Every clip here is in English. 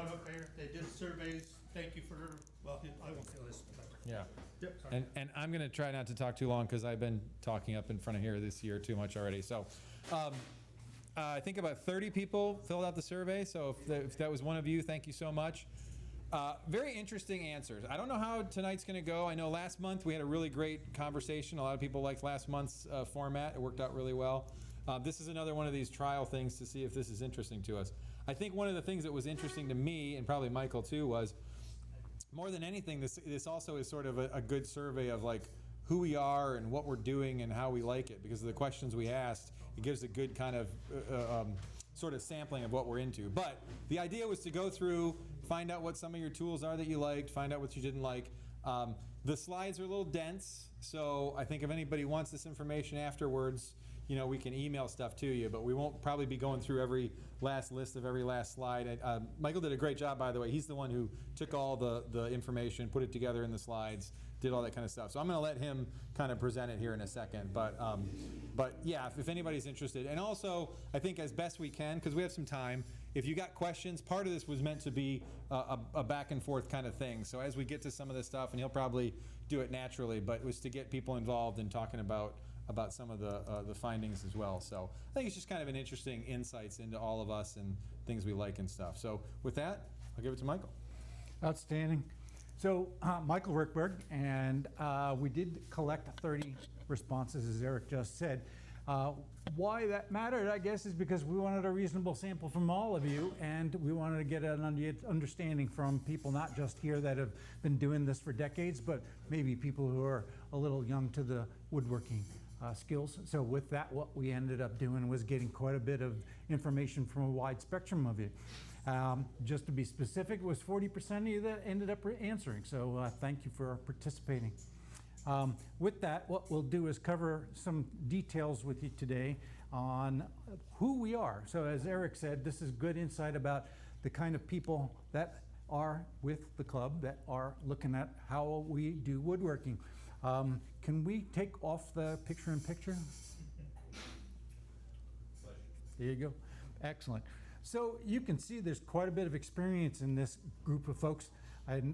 brought up there. They did surveys. Thank you for, well, I won't feel this. Yeah. Yep. And I'm going to try not to talk too long because I've been talking up in front of here this year too much already. So I think about 30 people filled out the survey. So if that was one of you, thank you so much. Very interesting answers. I don't know how tonight's going to go. I know last month we had a really great conversation. A lot of people liked last month's format. It worked out really well. This is another one of these trial things to see if this is interesting to us. I think one of the things that was interesting to me, and probably Michael too, was more than anything, this also is sort of a good survey of like who we are and what we're doing and how we like it. Because of the questions we asked, it gives a good kind of sort of sampling of what we're into. But the idea was to go through, find out what some of your tools are that you liked, find out what you didn't like. The slides are a little dense, so I think if anybody wants this information afterwards, you know, we can email stuff to you, but we won't probably be going through every last list of every last slide. Michael did a great job, by the way. He's the one who took all the information, put it together in the slides, did all that kind of stuff. So I'm going to let him kind of present it here in a second. But yeah, if anybody's interested. And also, I think as best we can, because we have some time, if you got questions, part of this was meant to be a back and forth kind of thing. So as we get to some of this stuff, and he'll probably do it naturally, but it was to get people involved in talking about some of the findings as well. So I think it's just kind of an interesting insights into all of us and things we like and stuff. So with that, I'll give it to Michael. Outstanding. So Michael Richtburg, and we did collect 30 responses, as Eric just said. Why that mattered, I guess, is because we wanted a reasonable sample from all of you, and we wanted to get an understanding from people not just here that have been doing this for decades, but maybe people who are a little young to the woodworking skills. So with that, what we ended up doing was getting quite a bit of information from a wide spectrum of you. Just to be specific, it was 40% of you that ended up answering. So thank you for participating. With that, what we'll do is cover some details with you today on who we are. So as Eric said, this is good insight about the kind of people that are with the club, that are looking at how we do woodworking. Can we take off the picture-in-picture? There you go. Excellent. So you can see there's quite a bit of experience in this group of folks. And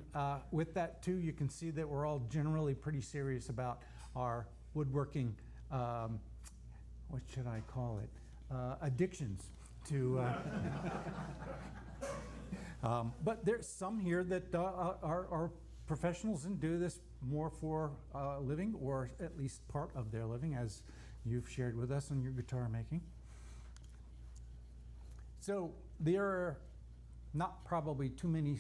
with that too, you can see that we're all generally pretty serious about our woodworking, what should I call it, addictions to, but there's some here that are professionals and do this more for a living, or at least part of their living, as you've shared with us on your guitar making. So there are not probably too many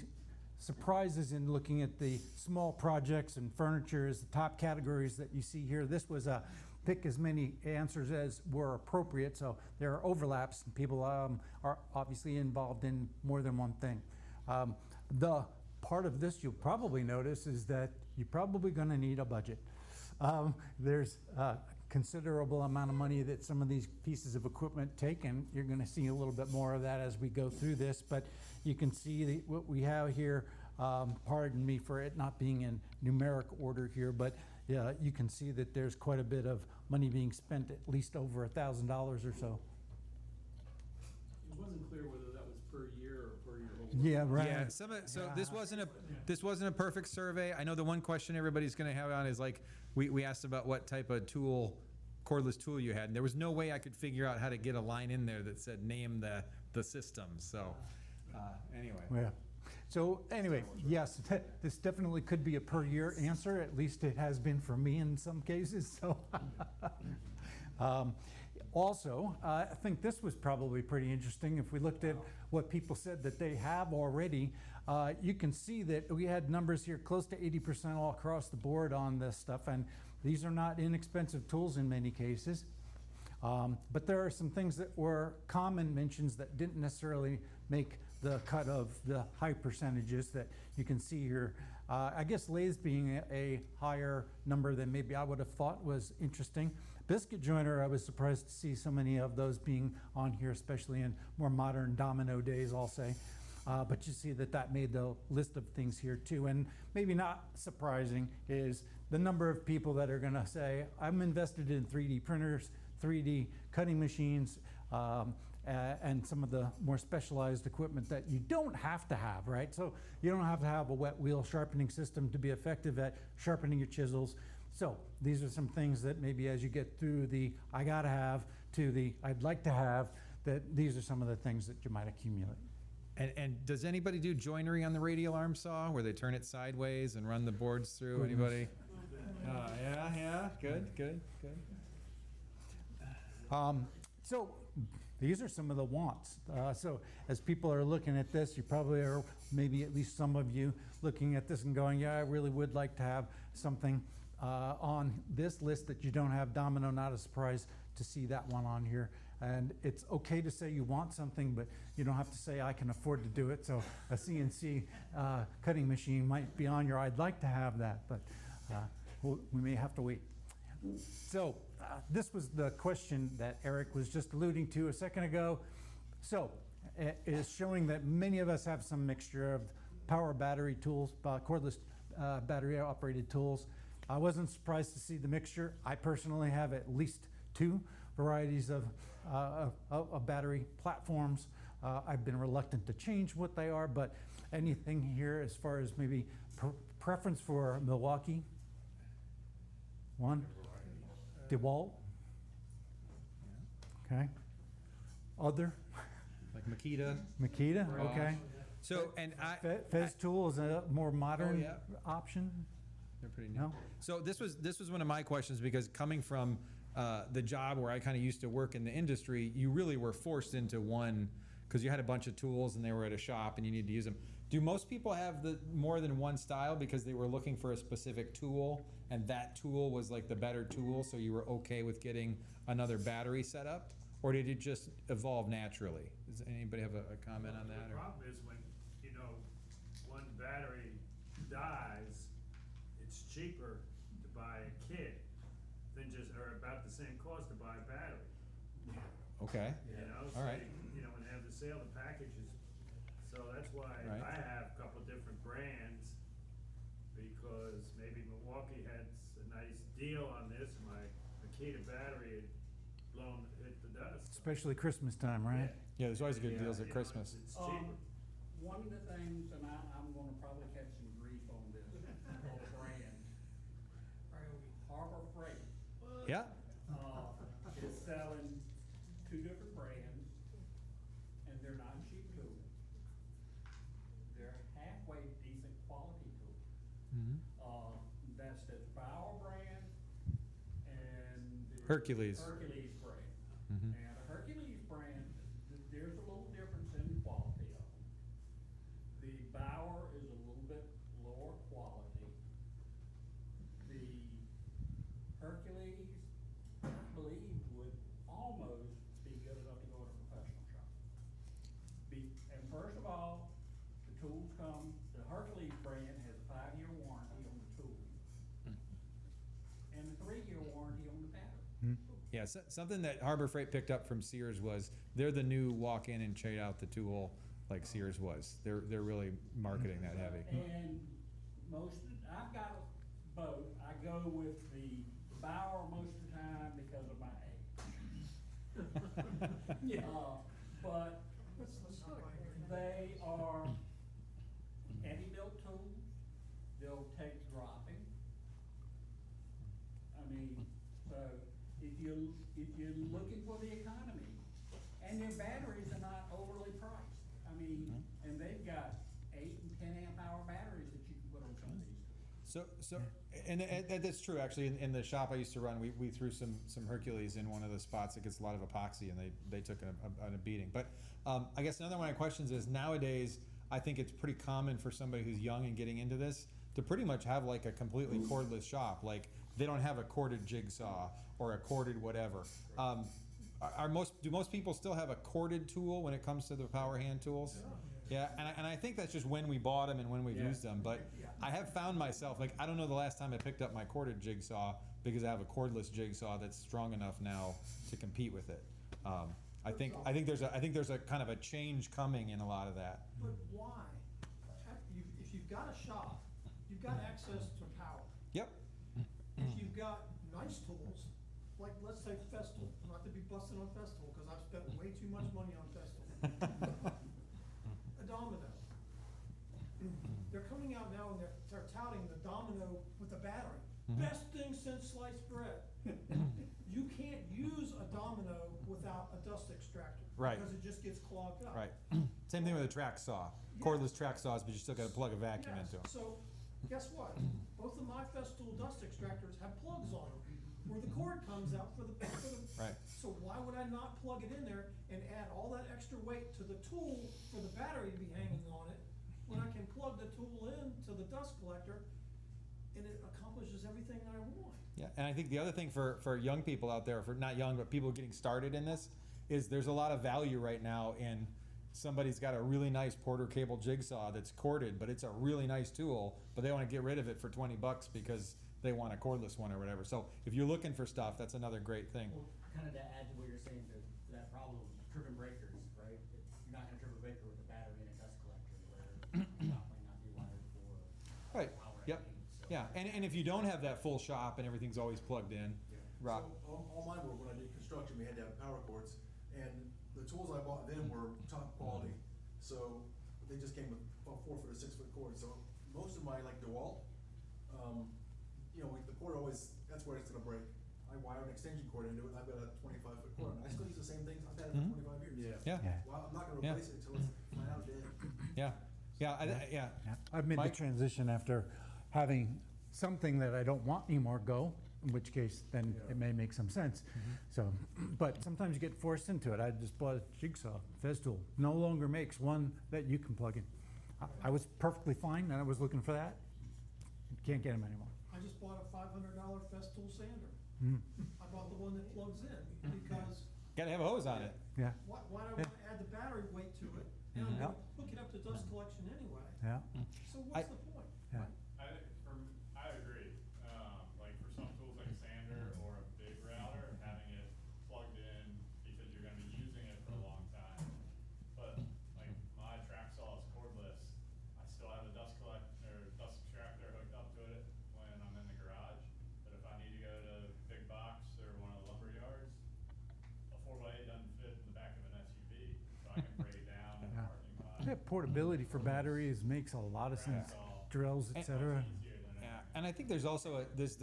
surprises in looking at the small projects and furniture as the top categories that you see here. This was a pick as many answers as were appropriate, so there are overlaps, and people are obviously involved in more than one thing. The part of this you'll probably notice is that you're probably going to need a budget. There's a considerable amount of money that some of these pieces of equipment take, and you're going to see a little bit more of that as we go through this, but you can see what we have here. Pardon me for it not being in numeric order here, but yeah, you can see that there's quite a bit of money being spent, at least over $1,000 or so. It wasn't clear whether that was per year or per year old. Yeah, right. Yeah, this wasn't a perfect survey. I know the one question everybody's going to have on is like we asked about what type of tool, cordless tool you had, and there was no way I could figure out how to get a line in there that said name the system. So anyway. Yeah. So anyway, yes, this definitely could be a per year answer. At least it has been for me in some cases. So also, I think this was probably pretty interesting. If we looked at what people said that they have already, you can see that we had numbers here close to 80% all across the board on this stuff. And these are not inexpensive tools in many cases. But there are some things that were common mentions that didn't necessarily make the cut of the high percentages that you can see here. I guess lathes being a higher number than maybe I would have thought was interesting. Biscuit joiner, I was surprised to see so many of those being on here, especially in more modern domino days, I'll say. But you see that made the list of things here too. And maybe not surprising is the number of people that are gonna say, I'm invested in 3D printers, 3D cutting machines, and some of the more specialized equipment that you don't have to have, right? So you don't have to have a wet wheel sharpening system to be effective at sharpening your chisels. So these are some things that maybe as you get through the I gotta have to the I'd like to have, that these are some of the things that you might accumulate. And does anybody do joinery on the radial arm saw where they turn it sideways and run the boards through? Goodness. Anybody? Yeah, good. So these are some of the wants. So as people are looking at this, you probably are, maybe at least some of you, looking at this and going, yeah, I really would like to have something on this list that you don't have. Domino, not a surprise to see that one on here. And it's okay to say you want something, but you don't have to say I can afford to do it. So a CNC cutting machine might be on your I'd like to have that, but we may have to wait. So this was the question that Eric was just alluding to a second ago. So it is showing that many of us have some mixture of power battery tools, cordless battery operated tools. I wasn't surprised to see the mixture. I personally have at least 2 varieties of battery platforms. I've been reluctant to change what they are, but anything here as far as maybe preference for Milwaukee? One? DeWalt? Okay. Other? Like Makita. Makita, okay. So, and Fez tool is a more modern yeah. option? They're pretty new. No? So this was one of my questions, because coming from the job where I kind of used to work in the industry, you really were forced into one, because you had a bunch of tools and they were at a shop and you needed to use them. Do most people have the more than one style because they were looking for a specific tool and that tool was like the better tool, so you were okay with getting another battery set up? Or did it just evolve naturally? Does anybody have a comment on that? The problem is when, one battery dies, it's cheaper to buy a kit than or about the same cost to buy a battery. Okay. So All right. when they have the sale, the packages, so that's why Right. I have a couple of different brands, because maybe Milwaukee had a nice deal on this, my Makita battery had hit the dust. Especially Christmas time, right? Yeah, there's always good deals at You know, Christmas. It's cheaper. One of the things, and I'm gonna probably catch some grief on this, on the brand, Harbor Freight, Yeah. is selling 2 different brands, and they're not cheap tools. They're halfway decent quality tools. Mhm. That's the Bauer brand and the Hercules. Hercules brand. Mhm. And the Hercules brand, there's a little difference in quality of them. The Bauer is a little bit lower quality. The Hercules, I believe, would almost be good enough to go to a professional shop. And first of all, the tools the Hercules brand has a 5-year warranty on the tools. And a 3-year warranty on the battery. Yeah, something that Harbor Freight picked up from Sears was they're the new walk in and trade out the tool like Sears was. They're really marketing that heavy. And I've got both. I go with the Bauer most of the time because of my age. But they are heavy built tools. They'll take dropping. I mean, so if you're looking for the economy, and their batteries are not overly priced. I mean, and they've got 8 and 10 amp hour batteries that you can put on some of these tools. And that's true, actually. In the shop I used to run, we threw some Hercules in one of the spots that gets a lot of epoxy, and they took a beating. But I guess another one of my questions is, nowadays, I think it's pretty common for somebody who's young and getting into this to pretty much have like a completely cordless shop. Like, they don't have a corded jigsaw or a corded whatever. Do most people still have a corded tool when it comes to the power hand tools? Yeah, and I think that's just when we bought them and when we've used them. But I have found myself, like, I don't know the last time I picked up my corded jigsaw, because I have a cordless jigsaw that's strong enough now to compete with it. I think there's a kind of a change coming in a lot of that. But why? If you've got a shop, you've got access to power. Yep. If you've got nice tools, like, let's say Festool, not to be busting on Festool, cause I've spent way too much money on Festool. A Domino. They're coming out now and they're touting the Domino with the battery. Best thing since sliced bread. You can't use a Domino without a dust extractor. Right. Because it just gets clogged up. Right. Same thing with a track saw. Cordless track saws, but you still gotta plug a vacuum Yes, into them. so, guess what? Both of my Festool dust extractors have plugs on them, where the cord comes out for the. Right. So why would I not plug it in there and add all that extra weight to the tool for the battery to be hanging on it, when I can plug the tool in to the dust collector, and it accomplishes everything that I want? Yeah, and I think the other thing for young people out there, for not young, but people getting started in this, is there's a lot of value right now in somebody's got a really nice Porter cable jigsaw that's corded, but it's a really nice tool, but they want to get rid of it for $20 because they want a cordless one or whatever. So if you're looking for stuff, that's another great thing. Well, kind of to add to what you're saying, to that problem of tripping breakers, right? You're not gonna trip a breaker with a battery and a dust collector, where the shop might not be wired for Right, power yep, rating, so. yeah, and if you don't have that full shop and everything's always plugged in, Rob, So, all my work, when I did construction, we had to have power cords, and the tools I bought then were top quality. So, they just came with about 4 foot or 6 foot cords, so most of my, like DeWalt, the cord always, that's where it's gonna break. I wire an extension cord into it, and I've got a 25 foot cord, and I still use the same things, I've had it for 25 years. yeah, Yeah. Well, I'm not gonna Yeah. replace it until it's flat out dead. yeah, yeah. Yeah, I've made the Mike? transition after having something that I don't want anymore go, in which case then it may make some sense. So, but sometimes you get forced into it. I just bought a jigsaw, Festool, no longer makes one that you can plug in. I was perfectly fine and I was looking for that. Can't get them anymore. I just bought a $500 Festool sander. Mm, I bought the one that plugs in, because Gotta have a hose on it. Yeah, why do I wanna add the battery weight to it? And I'm Mhm. gonna hook it up to dust collection anyway, yeah, so I- what's the point? yeah. I agree, like for some tools like a sander or a big router, having it plugged in because you're gonna be using it for a long time. But like my track saw is cordless, I still have a dust extractor hooked up to it when I'm in the garage. But if I need to go to big box or one of the lumber yards, a 4x8 doesn't fit in the back of an SUV, so I can break it down in the Yeah. parking lot. Yeah, portability for batteries makes a lot of sense. Drills, et cetera. Yeah, and I think there's also there's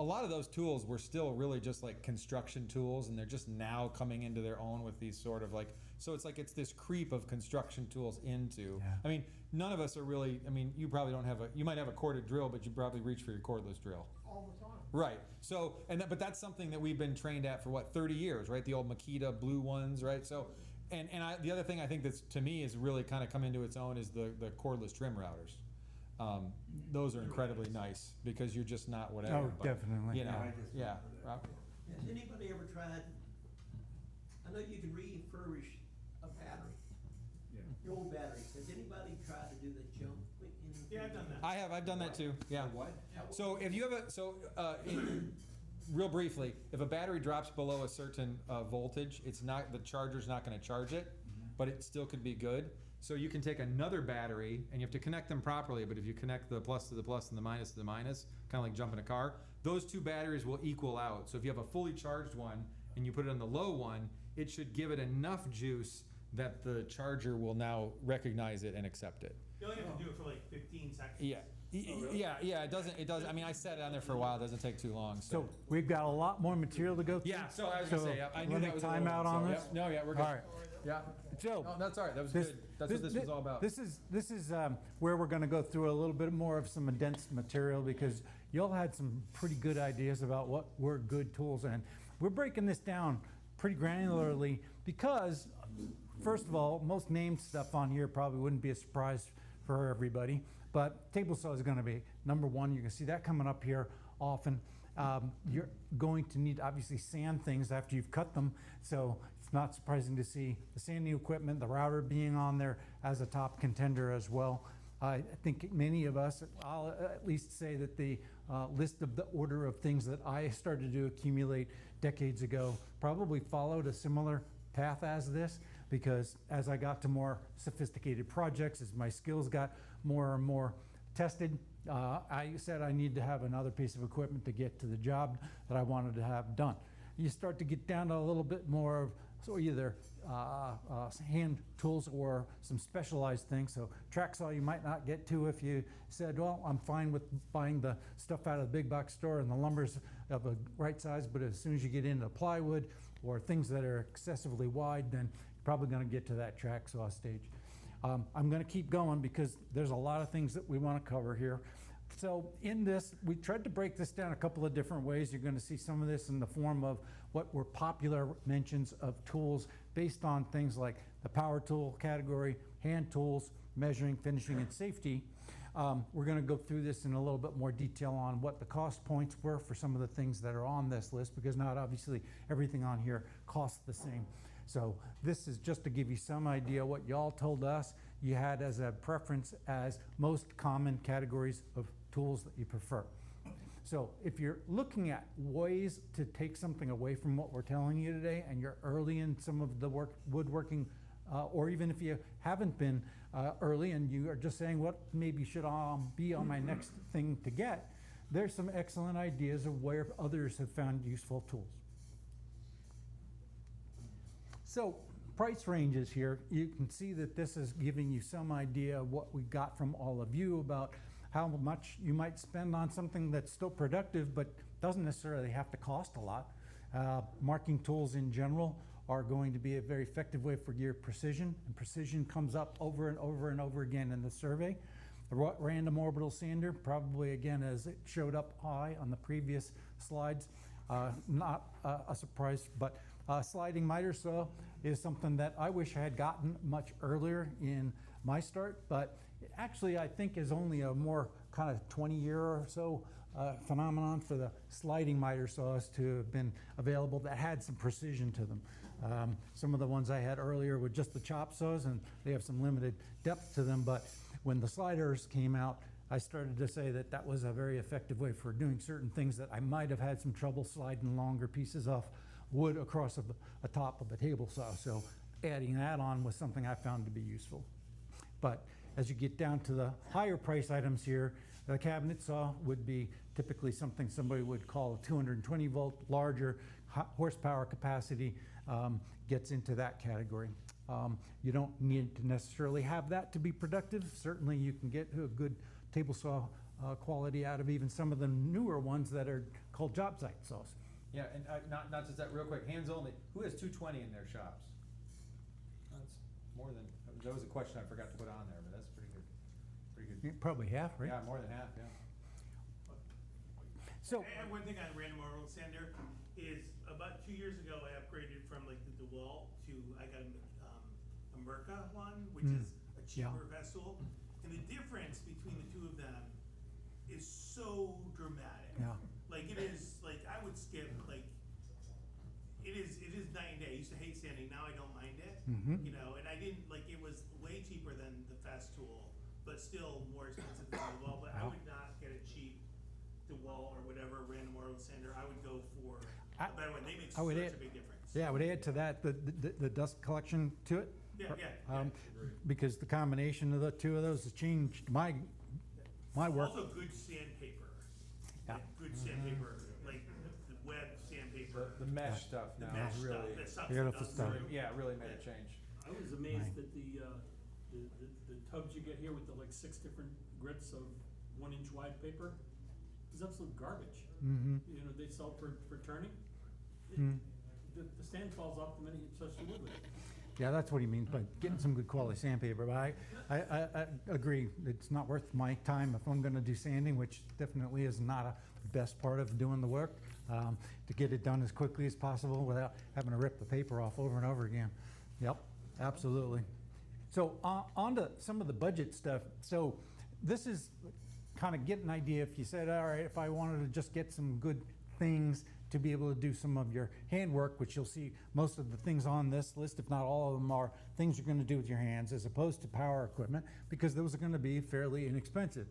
a lot of those tools were still really just like construction tools, and they're just now coming into their own with these sort of like, so it's this creep of construction tools into. Yeah. I mean, none of us are really. I mean, you probably don't have you might have a corded drill, but you probably reach for your cordless drill. All the time. Right. So, but that's something that we've been trained at for 30 years, right? The old Makita blue ones, right? So, the other thing I think that's to me is really kind of come into its own is the cordless trim routers. Those are incredibly nice because you're just not whatever. Oh, but, definitely. You know, yeah. Rob? Has anybody ever tried, I know you can refurbish a battery, your old batteries, has anybody tried to do the jump in? Yeah, I've done that. I've done that too. Yeah. What? So if you have real briefly, if a battery drops below a certain voltage, the charger's not going to charge it, but it still could be good. So you can take another battery, and you have to connect them properly, but if you connect the plus to the plus and the minus to the minus, kind of like jumping a car, those two batteries will equal out. So if you have a fully charged one and you put it on the low one, it should give it enough juice that the charger will now recognize it and accept it. You only have to do it for like 15 seconds. Yeah. Yeah, it doesn't, I mean, I sat it on there for a while, it doesn't take too long, so. So we've got a lot more material to go through. Yeah, so I was gonna say, yeah, I knew let me that was a time little out one, on so, this. yep. No, yeah, we're good. All right. Yeah. Joe. No, that's all right, that was good. That's what this was all about. This is where we're gonna go through a little bit more of some condensed material because y'all had some pretty good ideas about what were good tools, and we're breaking this down pretty granularly because, first of all, most named stuff on here probably wouldn't be a surprise for everybody, but table saw is gonna be number one. You can see that coming up here often. You're going to need to obviously sand things after you've cut them, so it's not surprising to see the sanding equipment, the router being on there as a top contender as well. I think many of us, I'll at least say that the list of the order of things that I started to accumulate decades ago probably followed a similar path as this, because as I got to more sophisticated projects, as my skills got more and more tested, I said I need to have another piece of equipment to get to the job that I wanted to have done. You start to get down to a little bit more of, so either hand tools or some specialized things. So track saw you might not get to if you said, well, I'm fine with buying the stuff out of the big box store and the lumber's of a right size, but as soon as you get into plywood or things that are excessively wide, then you're probably gonna get to that track saw stage. I'm gonna keep going because there's a lot of things that we wanna cover here. So in this, we tried to break this down a couple of different ways. You're gonna see some of this in the form of what were popular mentions of tools based on things like the power tool category, hand tools, measuring, finishing, and safety. We're gonna go through this in a little bit more detail on what the cost points were for some of the things that are on this list, because not obviously everything on here costs the same. So this is just to give you some idea what y'all told us you had as a preference as most common categories of tools that you prefer. So if you're looking at ways to take something away from what we're telling you today, and you're early in some of the woodworking, or even if you haven't been early and you are just saying what maybe should be on my next thing to get, there's some excellent ideas of where others have found useful tools. So price ranges here, you can see that this is giving you some idea of what we got from all of you about how much you might spend on something that's still productive but doesn't necessarily have to cost a lot. Marking tools in general are going to be a very effective way for your precision, and precision comes up over and over and over again in the survey. The random orbital sander, probably again as it showed up high on the previous slides, not a surprise, but sliding miter saw is something that I wish I had gotten much earlier in my start, but actually I think is only a more kind of 20-year or so phenomenon for the sliding miter saws to have been available that had some precision to them. Some of the ones I had earlier were just the chop saws, and they have some limited depth to them, but when the sliders came out, I started to say that that was a very effective way for doing certain things that I might have had some trouble sliding longer pieces off wood across a top of a table saw. So adding that on was something I found to be useful. But as you get down to the higher price items here, the cabinet saw would be typically something somebody would call a 220 volt, larger horsepower capacity, gets into that category. You don't need to necessarily have that to be productive. Certainly you can get a good table saw quality out of even some of the newer ones that are called job site saws. Yeah, and not just that, real quick, hands only. Who has 220 in their shops? That's more than, that was a question I forgot to put on there, but that's pretty good. Pretty good. Probably half, right? Yeah, more than half, yeah. So, And one thing on random orbital sander is about 2 years ago, I upgraded from like the DeWalt to, I got a Merca one, which is a cheaper vessel. And the difference between the two of them is so dramatic. yeah. Like it is, like I would skip, like, it is night and day. I used to hate sanding, now I don't mind it. You know, and I didn't, like, it was way cheaper than the Fast Tool, but still more expensive than the DeWalt. But I would not get a cheap DeWalt or whatever random orbital sander. I would go for a better one. They make such a big difference. Yeah, I would add to that the dust collection to it. Yeah. Because the combination of the two of those has changed my work. Also good sandpaper. Yeah. Like, good sandpaper, like the web sandpaper. The mesh stuff The now mesh is stuff, really, that sucks beautiful the dust stuff. through. yeah, really made a change. I was amazed that the tubs you get here with the like 6 different grits of 1-inch wide paper is absolute garbage. You know, they sell for turning. The stand falls off the minute you touch the wood with it. Yeah, that's what he means by getting some good quality sandpaper. But I agree, it's not worth my time if I'm gonna do sanding, which definitely is not a best part of doing the work, to get it done as quickly as possible without having to rip the paper off over and over again. Yep, absolutely. So on to some of the budget stuff. So this is kind of get an idea if you said, all right, if I wanted to just get some good things to be able to do some of your handwork, which you'll see most of the things on this list, if not all of them, are things you're going to do with your hands as opposed to power equipment, because those are going to be fairly inexpensive.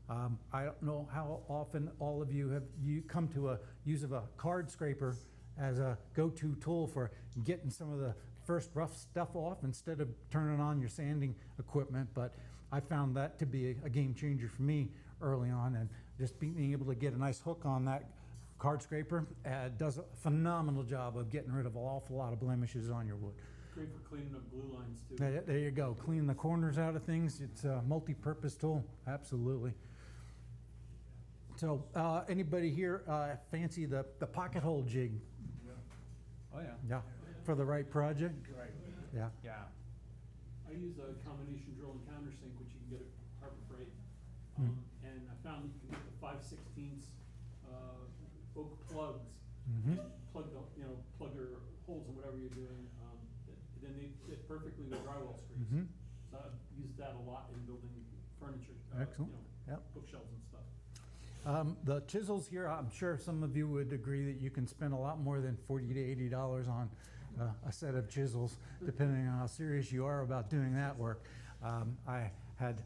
I don't know how often all of you have come to a use of a card scraper as a go-to tool for getting some of the first rough stuff off instead of turning on your sanding equipment. But I found that to be a game changer for me early on, and just being able to get a nice hook on that card scraper does a phenomenal job of getting rid of an awful lot of blemishes on your wood. Great for cleaning up glue lines too. There you go, clean the corners out of things. It's a multi-purpose tool, absolutely. So, anybody here fancy the pocket hole jig? Oh, yeah. Yeah, for the right project? Right. Yeah. Yeah. I use a combination drill and countersink, which you can get at Harbor Freight. And I found that you can get the 5/16 oak plugs, Mhm. plug the, plug your holes in whatever you're doing. Then they fit perfectly with drywall screws. Mhm. So I've used that a lot in building furniture, Excellent. Yep. bookshelves and stuff. The chisels here, I'm sure some of you would agree that you can spend a lot more than $40 to $80 on a set of chisels, depending on how serious you are about doing that work. I had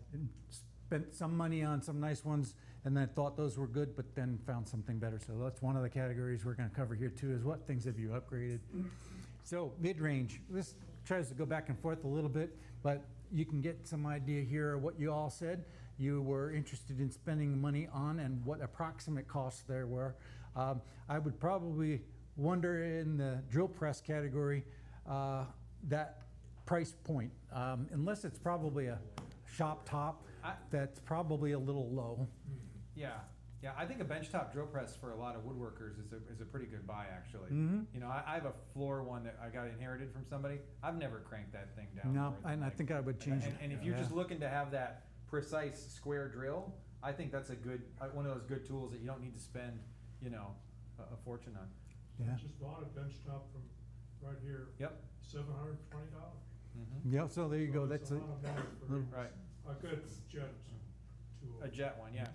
spent some money on some nice ones and then thought those were good, but then found something better. So that's one of the categories we're gonna cover here too, is what things have you upgraded? So mid-range, this tries to go back and forth a little bit, but you can get some idea here of what you all said you were interested in spending money on and what approximate costs there were. I would probably wonder in the drill press category, that price point, unless it's probably a shop top, that's probably a little low. Yeah, yeah, I think a benchtop drill press for a lot of woodworkers is a pretty good buy, actually. Mhm. You know, I have a floor one that I got inherited from somebody. I've never cranked that thing down. No, more than and I like- think I would change it. And if you're just Yeah. looking to have that precise square drill, I think that's a good, one of those good tools that you don't need to spend, a fortune on. Yeah. Just bought a bench top from right here, Yep. $720. Yeah, so there you go, that's a a, lot of money for little- Right, a good jet tool. a jet one, yeah.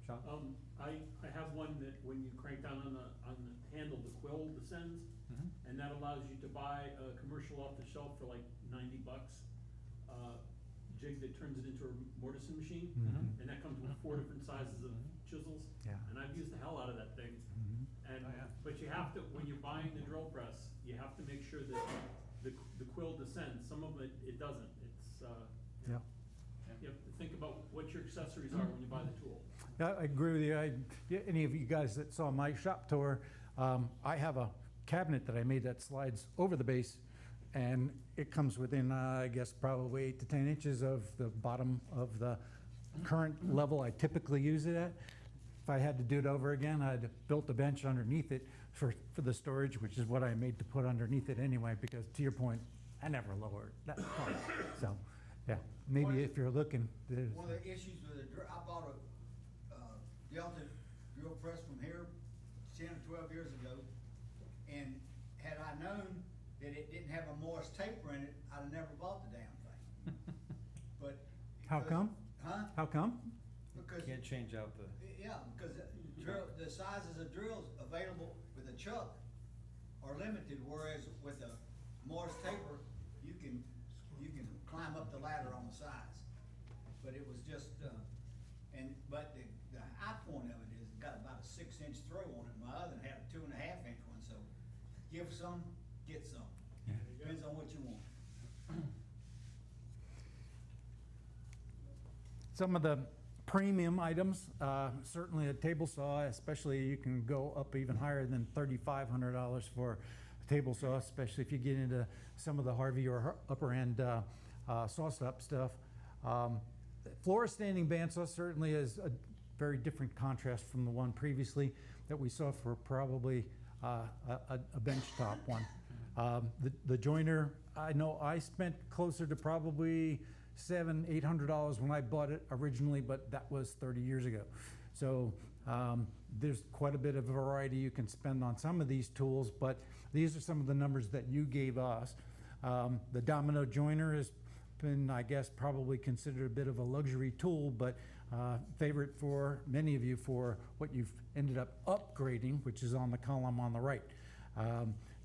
Sean? I have one that when you crank down on the handle, the quill descends, Mhm. and that allows you to buy a commercial off the shelf for like $90. Jig that turns it into a mortising machine, Mhm. and that comes with 4 different sizes of chisels. Yeah. And I've used the hell out of that thing. Mhm. And, Oh, yeah. but you have to, when you're buying the drill press, you have to make sure that the quill descends. Some of it doesn't. It's, Yeah. you have to think about what your accessories are when you buy the tool. Yeah, I agree with you. Yeah, any of you guys that saw my shop tour, I have a cabinet that I made that slides over the base, and it comes within, I guess, probably 8 to 10 inches of the bottom of the current level I typically use it at. If I had to do it over again, I'd have built a bench underneath it for the storage, which is what I made to put underneath it anyway, because to your point, I never lowered that part. So, yeah, maybe if you're looking, there's. One of the issues with I bought a Delta drill press from here 10 or 12 years ago, and had I known that it didn't have a Morse taper in it, I'd have never bought the damn thing. But. How because- come? Huh? How come? Because, Can't change out the, yeah, because the sizes of drills available with a chuck are limited, whereas with a Morse taper, you can climb up the ladder on the sides. But it was just, but the high point of it is it got about a 6-inch throw on it. My other had a 2.5-inch one, so give some, get some. Yeah. Depends on what you want. Some of the premium items, certainly a table saw, especially you can go up even higher than $3,500 for a table saw, especially if you get into some of the Harvey or upper end sauced up stuff. Floor standing bandsaw certainly is a very different contrast from the one previously that we saw for probably a bench top one. The joiner, I know I spent closer to probably $700-800 when I bought it originally, but that was 30 years ago. So there's quite a bit of variety you can spend on some of these tools, but these are some of the numbers that you gave us. The domino joiner has been, I guess, probably considered a bit of a luxury tool, but favorite for many of you for what you've ended up upgrading, which is on the column on the right.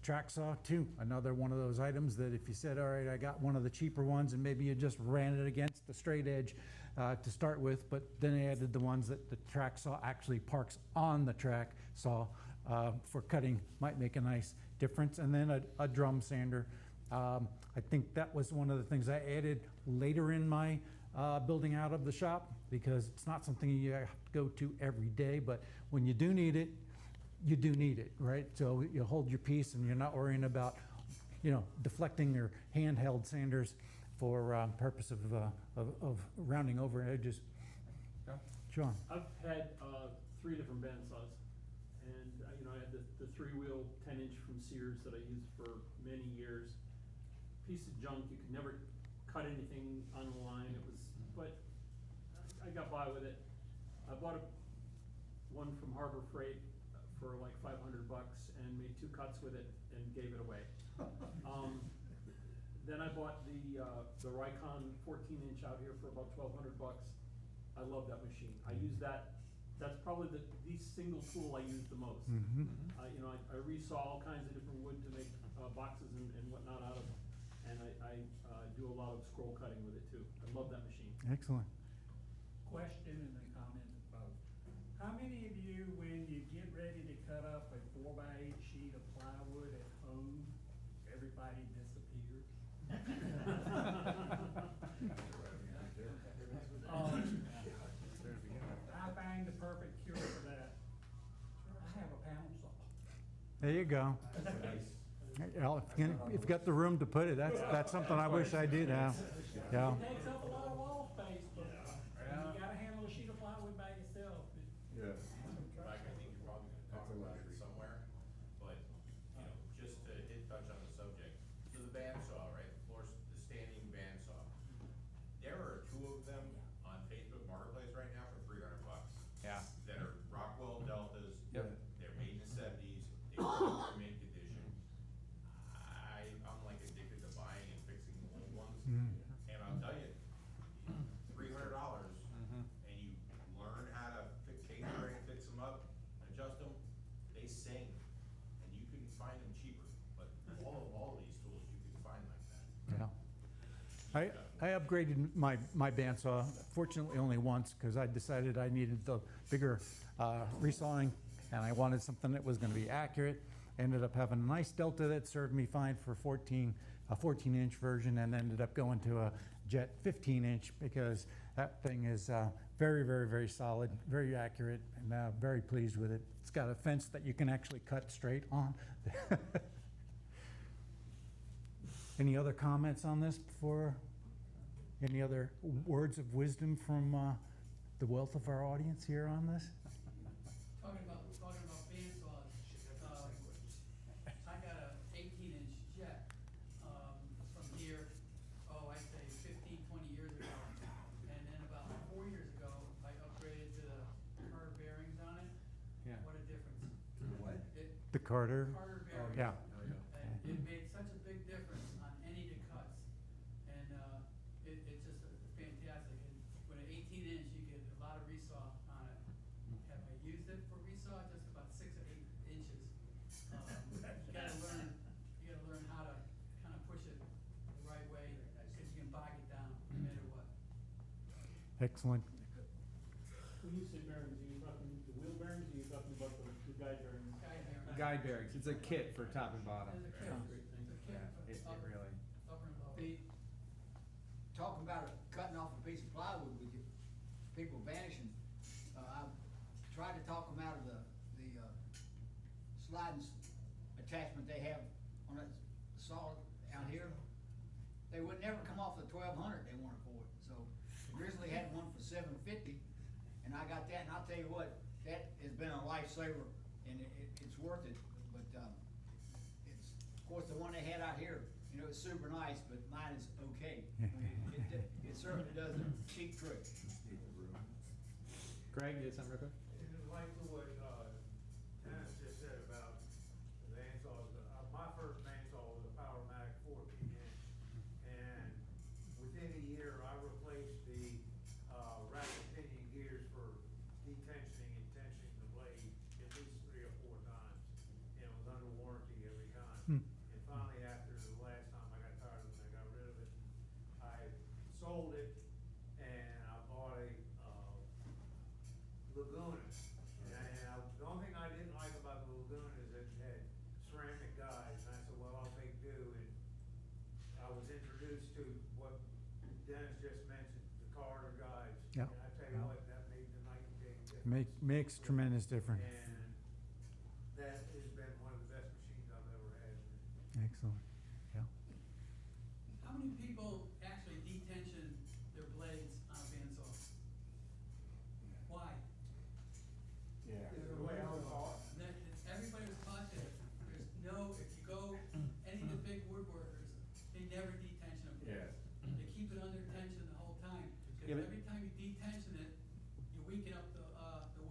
Track saw too, another one of those items that if you said, all right, I got one of the cheaper ones and maybe you just ran it against the straight edge to start with, but then they added the ones that the track saw actually parks on the track saw for cutting, might make a nice difference. And then a drum sander I think that was one of the things I added later in my building out of the shop, because it's not something you have to go to every day, but when you do need it, you do need it, right? So you hold your peace and you're not worrying about, deflecting your handheld sanders for purpose of rounding over edges. Okay. Sean? I've had, 3 different bandsaws, and, I had the 3-wheel 10-inch from Sears that I used for many years. Piece of junk, you could never cut anything on the line, but I got by with it. I bought one from Harbor Freight for like $500 and made 2 cuts with it and gave it away. Then I bought the Rikon 14-inch out here for about $1,200. I love that machine. I use that. That's probably the single tool I use the most. Mm-hmm. I resaw all kinds of different wood to make boxes and whatnot out of, and I do a lot of scroll cutting with it too. I love that machine. Excellent. Question and then comment both. How many of you, when you get ready to cut up a 4x8 sheet of plywood at home, everybody disappears? I find the perfect cure for that. I have a pound saw. There you go. Well, if you've got the room to put it, that's something I wish I did have. Yeah. It takes up a lot of wall space, but you gotta handle a sheet of plywood by yourself. Mike, I think you're probably gonna talk about it somewhere, but, just to touch on the subject, so the bandsaw, right, the standing bandsaw. There are 2 of them on Facebook Marketplace right now for $300. Yeah. That are Rockwell Deltas. Yep. They're made in the 70s, they are in mint condition. I'm like addicted to buying and fixing the old ones. Mm. And I'll tell you, $300, and you learn how to fix them up, adjust them, they sing, and you can find them cheaper, but all of these tools you can find like that. Yeah. I upgraded my bandsaw, fortunately only once, because I decided I needed the bigger resawing, and I wanted something that was gonna be accurate. Ended up having a nice Delta that served me fine for a 14-inch version, and ended up going to a Jet 15-inch because that thing is very, very, very solid, very accurate, and very pleased with it. It's got a fence that you can actually cut straight on. Any other comments on this before? Any other words of wisdom from the wealth of our audience here on this? Talking about bandsaws, I got a 18-inch Jet, from here, I'd say 15, 20 years ago. And then about 4 years ago, I upgraded to the Carter bearings on it. Yeah. What a difference. What? The Carter? Carter bearings. Yeah. And it made such a big difference on any of the cuts. And, it's just fantastic. And with an 18-inch, you get a lot of resaw on it. Have I used it for resaw? Just about 6 or 8 inches. You gotta learn how to kind of push it the right way, because you can bog it down no matter what. Excellent. When you say bearings, are you talking the wheel bearings, or are you talking about the guide bearings? Guide bearing. Guide bearings. It's a kit for top and bottom. There's a kit. It's a kit for It up- really. upper and lower. Talking about cutting off a piece of plywood with you, people vanishing. I tried to talk them out of the sliding attachment they have on that saw out here. They would never come off the 1200 they wanted for it. So originally had one for $750, and I got that, and I'll tell you what, that has been a lifesaver, and it's worth it. But it's, of course, the one they had out here, it's super nice, but mine is okay. I mean, it certainly does a cheap trick. Greg, you had something real quick? Like what, Dennis just said about the bandsaws, my first bandsaw was a Power Mac 14-inch, and within a year, I replaced the, rack and pinion gears for detensioning and tensioning the blade at least 3 or 4 times, and it was under warranty every time. And finally, after the last time I got tired of it, I got rid of it, I sold it, and I bought a, Laguna, and I Makes tremendous difference. And that has been one of the best machines I've ever had. Excellent. Yeah. How many people actually detension their blades on a bandsaw? Why? It's the way I was taught. Everybody was taught that there's no, if you go, any of the big woodworkers, they never detension a blade. They keep it under tension the whole time, Yeah, because but- every time you detension it, you weaken up the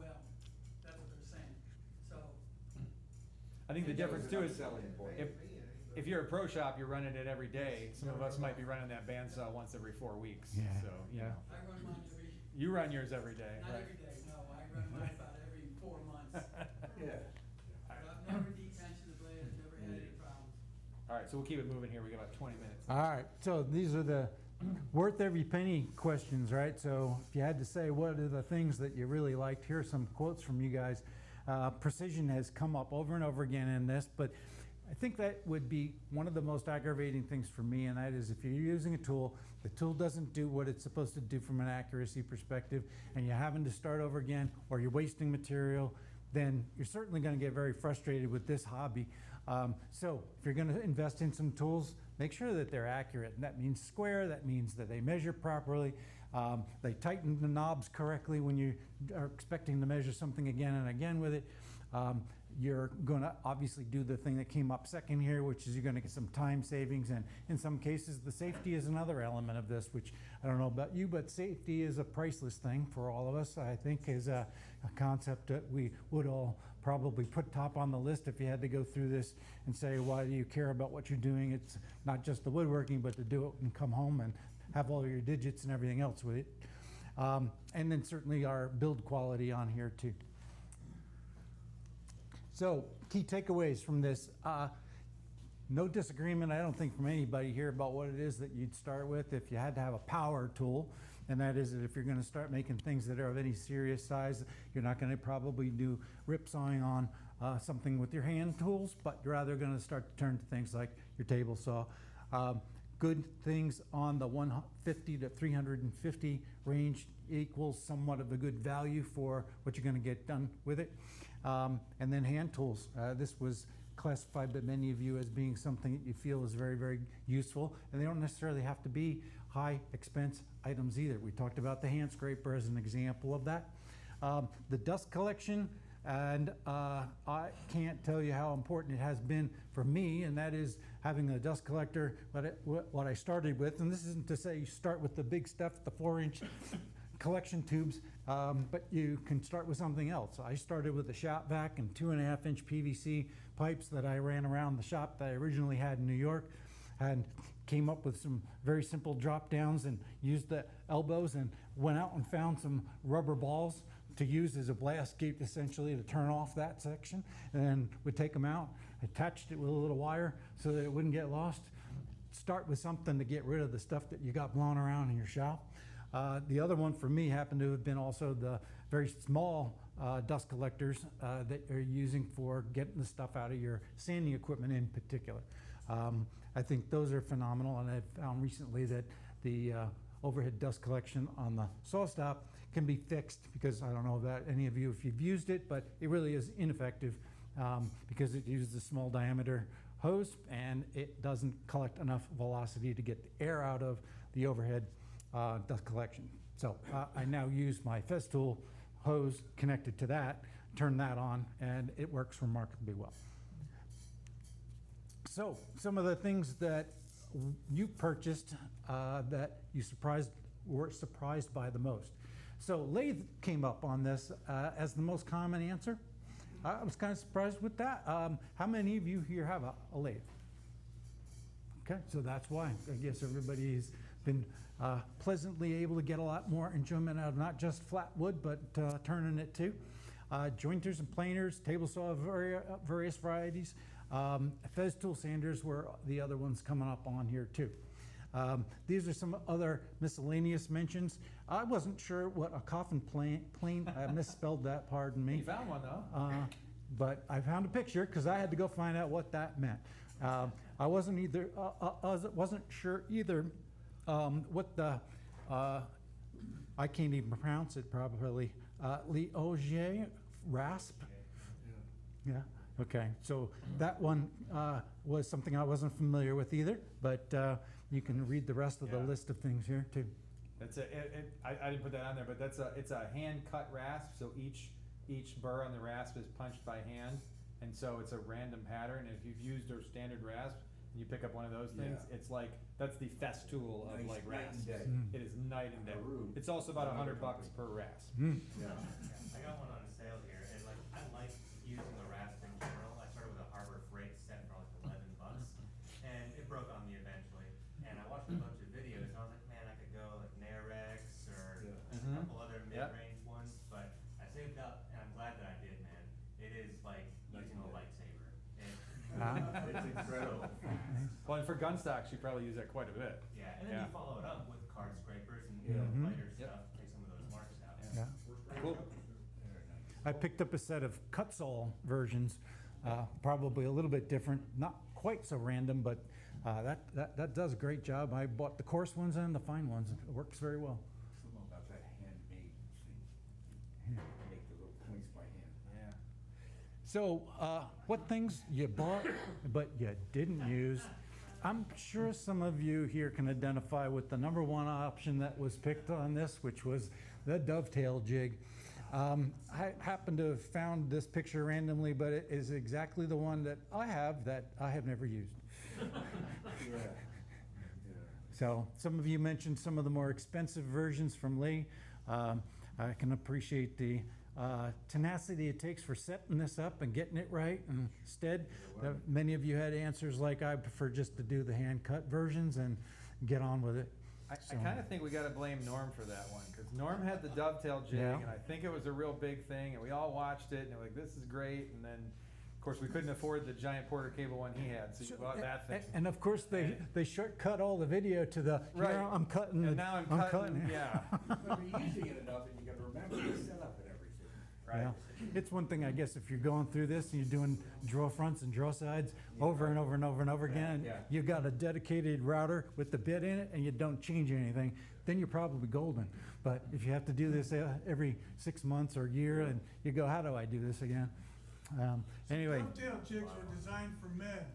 well. That's what they're saying, so. I think the difference too is, If, if you're a pro shop, you're running it every day. Some of us might be running that bandsaw once every 4 weeks, Yeah, so, you yeah. know. I run mine You run yours every day, not right? every day, no, I run mine about every 4 months. yeah. But I've never detensioned the blade, I've never had any problems. All right, so we'll keep it moving here. We got about 20 minutes. All right, so these are the worth every penny questions, right? So if you had to say what are the things that you really liked, here are some quotes from you guys. Precision has come up over and over again in this, but I think that would be one of the most aggravating things for me, and that is if you're using a tool, the tool doesn't do what it's supposed to do from an accuracy perspective, and you're having to start over again, or you're wasting material, then you're certainly going to get very frustrated with this hobby. So if you're going to invest in some tools, make sure that they're accurate. And that means square, that means that they measure properly, they tighten the knobs correctly when you are expecting to measure something again and again with it. You're going to obviously do the thing that came up second here, which is you're going to get some time savings, and in some cases the safety is another element of this, which I don't know about you, but safety is a priceless thing for all of us. I think is a concept that we would all probably put top on the list if you had to go through this and say, why do you care about what you're doing? It's not just the woodworking, but to do it and come home and have all your digits and everything else with it. And then certainly our build quality on here too. So, key takeaways from this. No disagreement, I don't think, from anybody here about what it is that you'd start with if you had to have a power tool. And that is that if you're going to start making things that are of any serious size, you're not going to probably do rip sawing on something with your hand tools, but you're rather going to start to turn to things like your table saw. Good things on the 150 to 350 range equals somewhat of a good value for what you're going to get done with it. And then hand tools. This was classified by many of you as being something that you feel is very, very useful, and they don't necessarily have to be high expense items either. We talked about the hand scraper as an example of that. The dust collection, and I can't tell you how important it has been for me, and that is having a dust collector, what I started with, and this isn't to say you start with the big stuff, the 4-inch collection tubes, but you can start with something else. I started with a shop vac and 2.5-inch PVC pipes that I ran around the shop that I originally had in New York, and came up with some very simple drop downs and used the elbows and went out and found some rubber balls to use as a blast gate essentially to turn off that section, and then would take them out, attached it with a little wire so that it wouldn't get lost. Start with something to get rid of the stuff that you got blown around in your shop. The other one for me happened to have been also the very small dust collectors that you're using for getting the stuff out of your sanding equipment in particular. I think those are phenomenal, and I've found recently that the overhead dust collection on the saw stop can be fixed, because I don't know about any of you if you've used it, but it really is ineffective because it uses a small diameter hose and it doesn't collect enough velocity to get the air out of the overhead dust collection. So I now use my Festool hose connected to that, turn that on, and it works remarkably well. So some of the things that you purchased that you were surprised by the most. So lathe came up on this as the most common answer. I was kind of surprised with that. How many of you here have a lathe? Okay, so that's why. I guess everybody's been pleasantly able to get a lot more enjoyment out of not just flat wood, but turning it too. Jointers and planers, table saw of various varieties. Festool sanders were the other ones coming up on here too. These are some other miscellaneous mentions. I wasn't sure what a coffin plane, I misspelled that, pardon me. You found one though. But I found a picture because I had to go find out what that meant. I wasn't wasn't sure either what the I can't even pronounce it properly, Liogé rasp. Yeah, okay, so that one was something I wasn't familiar with either, but you can read the rest of the Yeah. list of things here too. It's I didn't put that on there, but it's a hand cut rasp, so each burr on the rasp is punched by hand, and so it's a random pattern. If you've used a standard rasp and you pick up one of those things, Yeah. it's like, that's the festool of Nice like night and rasps. day. It is night and day. Peru. It's also about $100 per rasp. Mm. Yeah. I got one on sale here, and like, I like using the rasp in general. I started with a Harbor Freight set for like $11, and it broke on me eventually. And I watched a bunch of videos, and I was like, man, I could go like Narex or Yeah. a couple other Yep. mid-range ones, but I saved up, and I'm glad that I did, man. It is like using a lightsaber. It's incredible. Well, and for gun stocks, you probably use that quite a bit. Yeah, and then Yeah. you follow it up with card scrapers and Yeah. Mhm. lighter Yep. stuff, take some of those marks out. Yeah. Cool. I picked up a set of Kutzall versions, probably a little bit different, not quite so random, but that does a great job. I bought the coarse ones and the fine ones. It works very well. Something about that handmade thing. Make the little points by hand. Yeah. So, what things you bought but you didn't use? I'm sure some of you here can identify with the number one option that was picked on this, which was the dovetail jig. I happen to have found this picture randomly, but it is exactly the one that I have never used. Yeah. So some of you mentioned some of the more expensive versions from Lee. I can appreciate the tenacity it takes for setting this up and getting it right. And instead, many of you had answers like, I prefer just to do the hand-cut versions and get on with it. I So- kind of think we got to blame Norm for that one, because Norm had the dovetail jig, Yeah. and I think it was a real big thing, and we all watched it, and we're like, this is great, and then, of course, we couldn't afford the giant Porter cable one he had, so you bought that thing. And of course, they shortcut all the video to the, Right. here, I'm cutting. And now I'm cutting, yeah, But you're using it enough and you gotta remember the setup and everything. right. Yeah. It's one thing, I guess, if you're going through this and you're doing draw fronts and draw sides over and over and over and over again, Yeah. you've got a dedicated router with the bit in it and you don't change anything, then you're probably golden. But if you have to do this every 6 months or year and you go, how do I do this again? Anyway, Dovetail jigs were designed for men.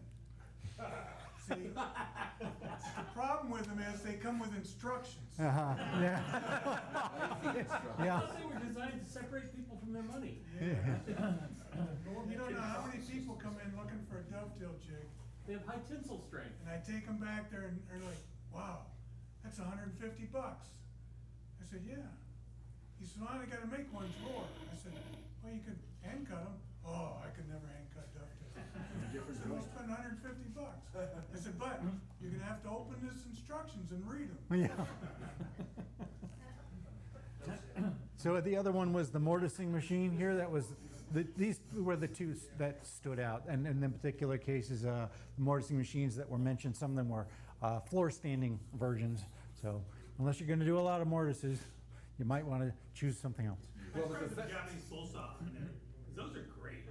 See, the problem with them is they come with instructions. yeah. I Yeah. thought they were designed to separate people from their money. You don't know how many people come in looking for a dovetail jig, They have high tensile strength. and I take them back there and they're like, wow, that's $150. I said, yeah. He said, well, I gotta make one drawer. I said, well, you could hand cut them. Oh, I could never hand cut dovetails. I said, we'll spend $150. I said, but you're gonna have to open this instructions and read them. Yeah. So the other one was the mortising machine here. That was, these were the two that stood out. And in the particular cases, the mortising machines that were mentioned, some of them were floor standing versions. So unless you're gonna do a lot of mortises, you might wanna choose something else. Well, the Japanese bull saw in there, 'cause those are great.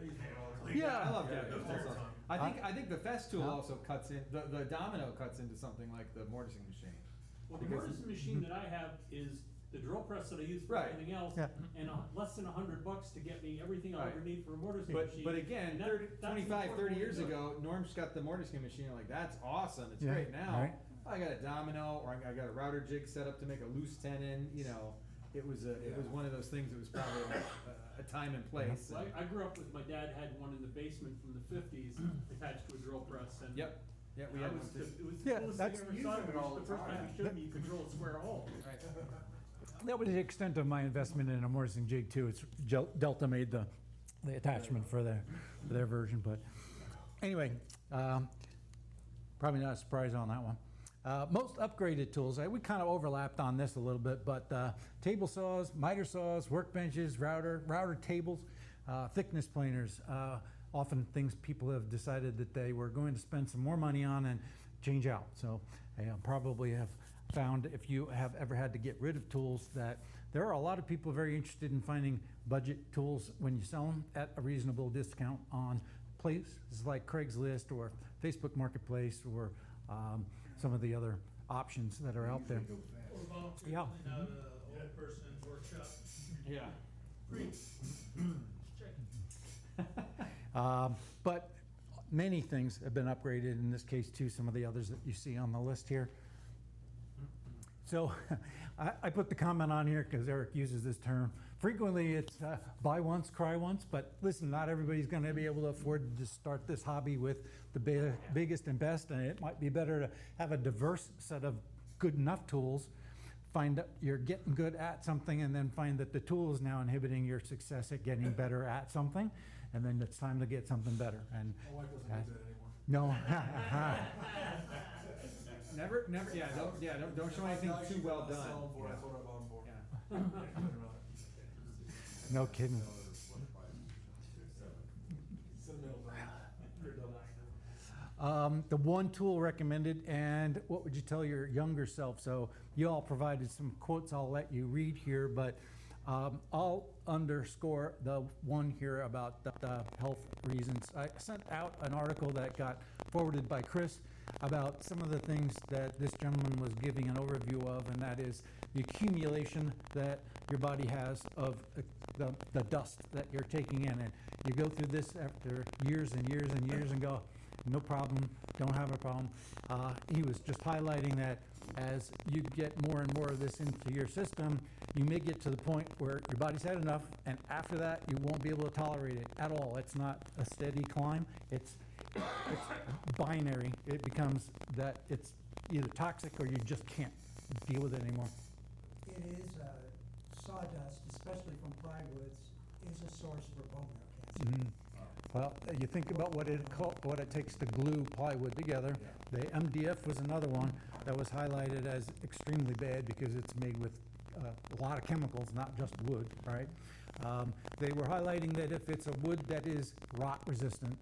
Like, Yeah. I love Yeah, that. those are fun. I think the Festool Huh? also cuts in, the domino cuts into something like the mortising machine. Well, the Because- Mortison machine that I have is the drill press that I use for Right. everything else, Yeah. and less than $100 to get me everything I'll ever Right. need for a mortising machine. But again, And 25, 30 years important ago, Norm's got the mortising machine, like, that's awesome, it's Yeah, great. Now, right. I got a domino, or I got a router jig set up to make a loose tenon, you know, it was one of those things that was probably a time and place. to do. I grew up with, my dad had one in the basement from the 50s attached to a drill press, and Yep, yeah, we I had was one the- too. it was the Yeah, coolest thing that's- I ever Using saw. it all The the first time time. he showed me you could drill a square hole. Right. That was the extent of my investment in a mortising jig too. It's Delta made the attachment for their version, but anyway, probably not a surprise on that one. Most upgraded tools, we kind of overlapped on this a little bit, but table saws, miter saws, workbenches, router tables, thickness planers, often things people have decided that they were going to spend some more money on and change out. So probably have found, if you have ever had to get rid of tools, that there are a lot of people very interested in finding budget tools when you sell them at a reasonable discount on places like Craigslist or Facebook Marketplace or some of the other options that are out there. Or volunteer Yeah. clean out a old person Yeah. But many things have been upgraded, in this case too, some of the others that you see on the list here. So I put the comment on here because Eric uses this term. Frequently it's buy once, cry once, but listen, not everybody's going to be able to afford to start this hobby with the biggest and best, and it might be better to have a diverse set of good enough tools. Find that you're getting good at something, and then find that the tool is now inhibiting your success at getting better at something, and then it's time to get something better. And My wife doesn't do that anymore. No. Never, don't show anything too well done. That's what I bought them for. No kidding. The one tool recommended, and what would you tell your younger self? So you all provided some quotes I'll let you read here, but I'll underscore the one here about the health reasons. I sent out an article that got forwarded by Chris about some of the things that this gentleman was giving an overview of, and that is the accumulation that your body has of the dust that you're taking in. And you go through this after years and years and years and go, no problem, don't have a problem. He was just highlighting that as you get more and more of this into your system, you may get to the point where your body's had enough, and after that, you won't be able to tolerate it at all. It's not a steady climb. It's binary. It becomes that it's either toxic or you just can't deal with it anymore. It is, sawdust, especially from plywoods, is a source for bone marrow cancer. Well, you think about what it takes to glue plywood together. The MDF was another one that was highlighted as extremely bad because it's made with a lot of chemicals, not just wood, right? They were highlighting that if it's a wood that is rot resistant,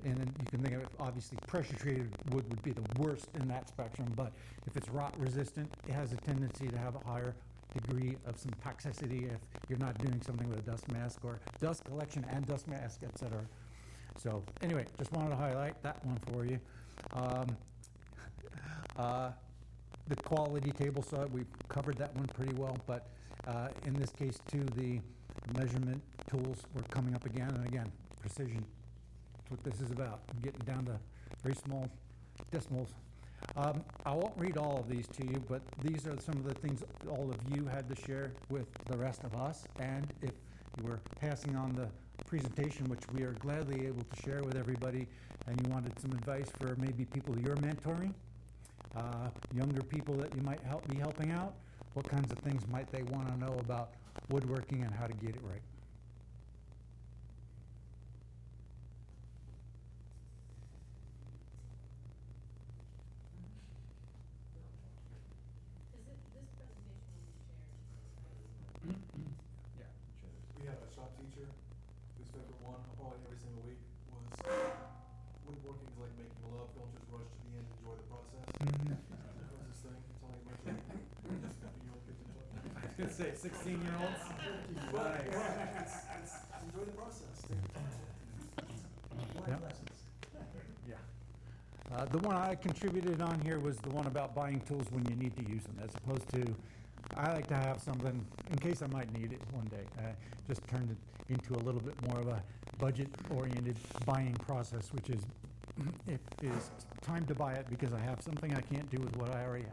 and then you can think of it, obviously pressure treated wood would be the worst in that spectrum, but if it's rot resistant, it has a tendency to have a higher degree of some toxicity if you're not doing something with a dust mask or dust collection and dust mask, etc. So anyway, just wanted to highlight that one for you. The quality table saw, we covered that one pretty well, but in this case too, the measurement tools were coming up again and again. Precision, that's what this is about, getting down to very small decimals. I won't read all of these to you, but these are some of the things all of you had to share with the rest of us. And if you were passing on the presentation, which we are gladly able to share with everybody, and you wanted some advice for maybe people you're mentoring, younger people that you might be helping out, what kinds of things might they want to know about woodworking and how to get it right? We have a shop teacher whose favorite one, probably every single week, was woodworking is like making love, don't just rush to the end, enjoy the process. That was his thing, it's only much like I was gonna say 16-year-olds. Enjoy the process, take your time. Life lessons. Yeah. The one I contributed on here was the one about buying tools when you need to use them, as opposed to, I like to have something in case I might need it one day. Just turned it into a little bit more of a budget-oriented buying process, which is, it is time to buy it because I have something I can't do with what I already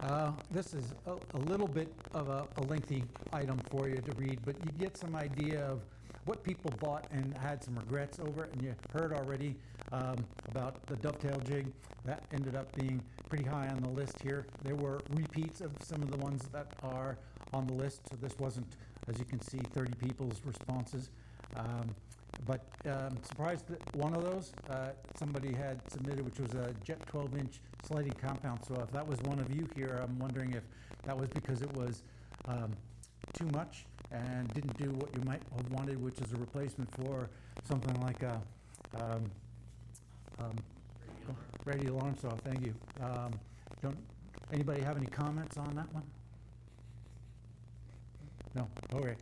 have. This is a little bit of a lengthy item for you to read, but you get some idea of what people bought and had some regrets over it. And you heard already about the dovetail jig. That ended up being pretty high on the list here. There were repeats of some of the ones that are on the list, so this wasn't, as you can see, 30 people's responses. But surprised that one of those somebody had submitted, which was a Jet 12-inch sliding compound. So if that was one of you here, I'm wondering if that was because it was too much and didn't do what you might have wanted, which is a replacement for something like a radial arm saw. Thank you. Anybody have any comments on that one? No? Okay.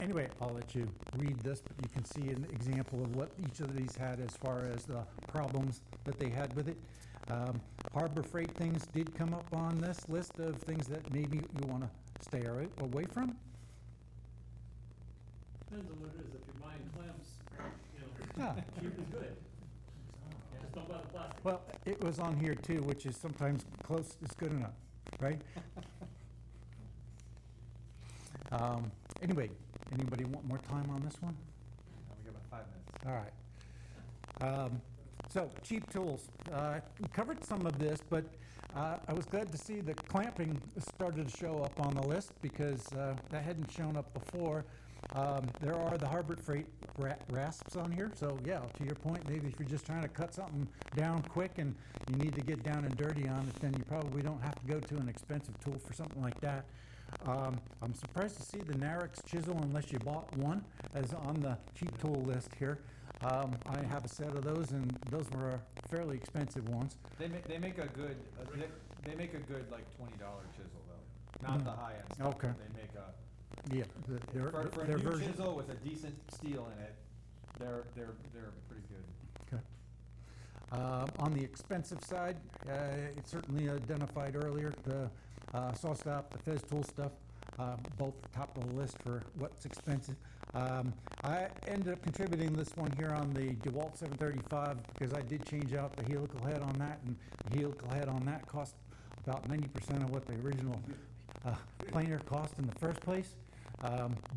Anyway, I'll let you read this, but you can see an example of what each of these had as far as the problems that they had with it. Harbor Freight things did come up on this list of things that maybe you want to stay away from. Depends on what it is, if you're buying clamps, Yeah. cheap is good. Just don't buy the plastic. Well, it was on here too, which is sometimes close is good enough, right? Anyway, anybody want more time on this one? We got about 5 minutes. All right. So cheap tools. We covered some of this, but I was glad to see that clamping started to show up on the list because that hadn't shown up before. There are the Harbor Freight rasps on here. So yeah, to your point, maybe if you're just trying to cut something down quick and you need to get down and dirty on it, then you probably don't have to go to an expensive tool for something like that. I'm surprised to see the Narix chisel, unless you bought one, as on the cheap tool list here. I have a set of those, and those were fairly expensive ones. They make a good they make a good like $20 chisel though, not the high end stuff. Okay. They make a Yeah, for a their new version. chisel with a decent steel in it. They're pretty good. Okay. On the expensive side, it's certainly identified earlier, the saw stop, the Fez tool stuff, both top of the list for what's expensive. I ended up contributing this one here on the DeWalt 735 because I did change out the helical head on that, and the helical head on that cost about 90% of what the original planer cost in the first place.